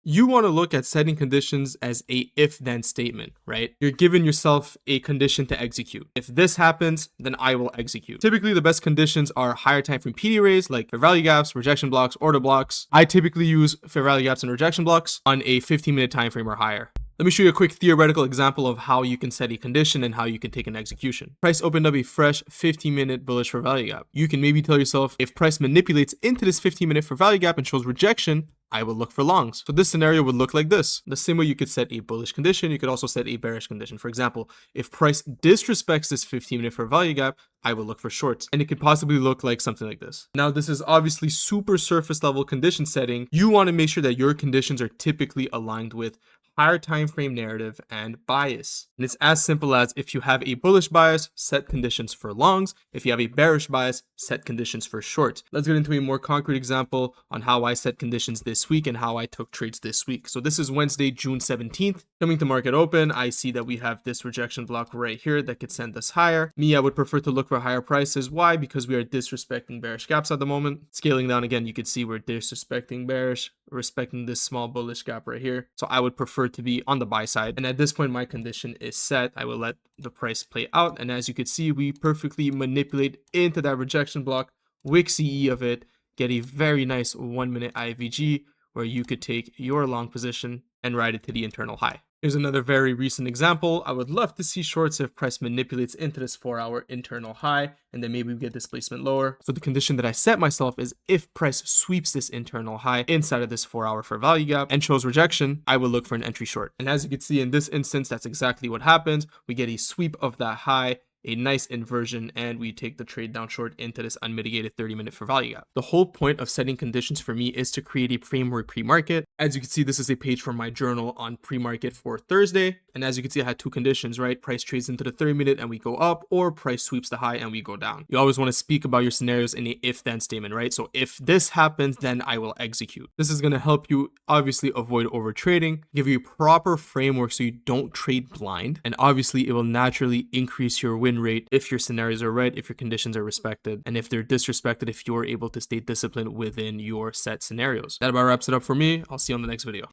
You want to look at setting conditions as a if-then statement, right? You're giving yourself a condition to execute. If this happens, then I will execute. Typically, the best conditions are higher time frame PD arrays like fair value gaps, rejection blocks, order blocks. I typically use fair value gaps and rejection blocks on a 15-minute time frame or higher. Let me show you a quick theoretical example of how you can set a condition and how you can take an execution. Price opened up a fresh 15-minute bullish fair value gap. You can maybe tell yourself, if price manipulates into this 15-minute fair value gap and shows rejection, I will look for longs. So this scenario would look like this. The same way you could set a bullish condition, you could also set a bearish condition. For example, if price disrespects this 15-minute fair value gap, I will look for shorts. And it could possibly look like something like this. Now, this is obviously super surface level condition setting. You want to make sure that your conditions are typically aligned with higher time frame narrative and bias. And it's as simple as, if you have a bullish bias, set conditions for longs. If you have a bearish bias, set conditions for shorts. Let's get into a more concrete example on how I set conditions this week and how I took trades this week. So this is Wednesday, June 17th. Coming to market open, I see that we have this rejection block right here that could send us higher. Me, I would prefer to look for higher prices. Why? Because we are disrespecting bearish gaps at the moment. Scaling down again, you can see we're disrespecting bearish, respecting this small bullish gap right here. So I would prefer to be on the buy side. And at this point, my condition is set. I will let the price play out. And as you can see, we perfectly manipulate into that rejection block, wick CE of it, get a very nice 1 minute IVG where you could take your long position and ride it to the internal high. Here's another very recent example. I would love to see shorts if price manipulates into this 4-hour internal high, and then maybe we get displacement lower. So the condition that I set myself is, if price sweeps this internal high inside of this 4-hour fair value gap and shows rejection, I will look for an entry short. And as you can see in this instance, that's exactly what happens. We get a sweep of that high, a nice inversion, and we take the trade down short into this unmitigated 30-minute fair value gap. The whole point of setting conditions for me is to create a framework pre-market. As you can see, this is a page from my journal on pre-market for Thursday. And as you can see, I had two conditions, right? Price trades into the 30-minute and we go up, or price sweeps the high and we go down. You always want to speak about your scenarios in a if-then statement, right? So if this happens, then I will execute. This is going to help you obviously avoid over trading, give you a proper framework so you don't trade blind. And obviously it will naturally increase your win rate if your scenarios are right, if your conditions are respected, and if they're disrespected, if you're able to stay disciplined within your set scenarios. That about wraps it up for me. I'll see you on the next video.